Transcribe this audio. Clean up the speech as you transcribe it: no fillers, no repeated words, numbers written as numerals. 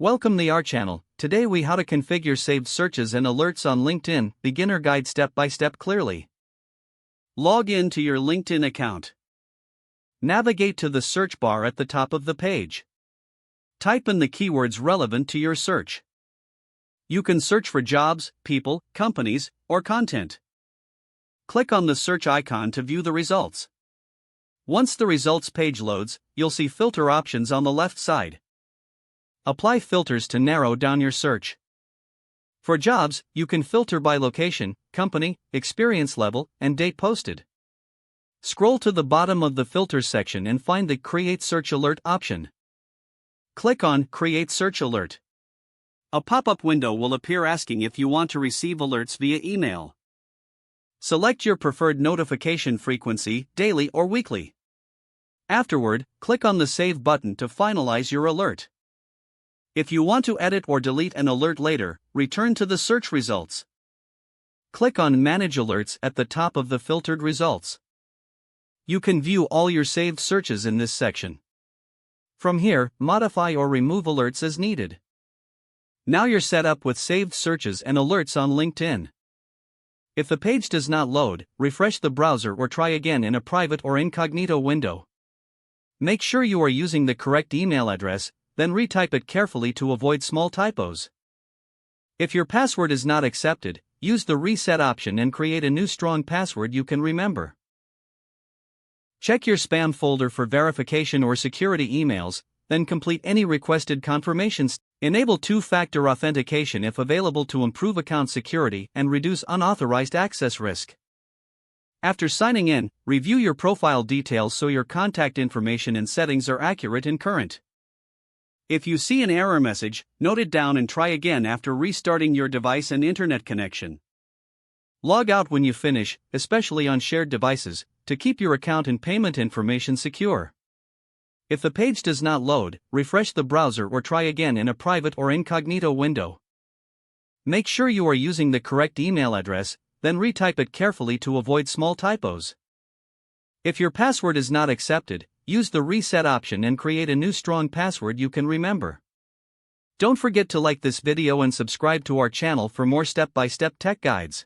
Welcome to our channel. Today we how to configure saved searches and alerts on LinkedIn, beginner guide step by step clearly. Log in to your LinkedIn account. Navigate to the search bar at the top of the page. Type in the keywords relevant to your search. You can search for jobs, people, companies, or content. Click on the search icon to view the results. Once the results page loads, you'll see filter options on the left side. Apply filters to narrow down your search. For jobs, you can filter by location, company, experience level, and date posted. Scroll to the bottom of the filters section and find the Create Search Alert option. Click on Create Search Alert. A pop-up window will appear asking if you want to receive alerts via email. Select your preferred notification frequency, daily or weekly. Afterward, click on the Save button to finalize your alert. If you want to edit or delete an alert later, return to the search results. Click on Manage Alerts at the top of the filtered results. You can view all your saved searches in this section. From here, modify or remove alerts as needed. Now you're set up with saved searches and alerts on LinkedIn. If the page does not load, refresh the browser or try again in a private or incognito window. Make sure you are using the correct email address, then retype it carefully to avoid small typos. If your password is not accepted, use the reset option and create a new strong password you can remember. Check your spam folder for verification or security emails, then complete any requested confirmations. Enable two-factor authentication if available to improve account security and reduce unauthorized access risk. After signing in, review your profile details so your contact information and settings are accurate and current. If you see an error message, note it down and try again after restarting your device and internet connection. Log out when you finish, especially on shared devices, to keep your account and payment information secure. If the page does not load, refresh the browser or try again in a private or incognito window. Make sure you are using the correct email address, then retype it carefully to avoid small typos. If your password is not accepted, use the reset option and create a new strong password you can remember. Don't forget to like this video and subscribe to our channel for more step-by-step tech guides.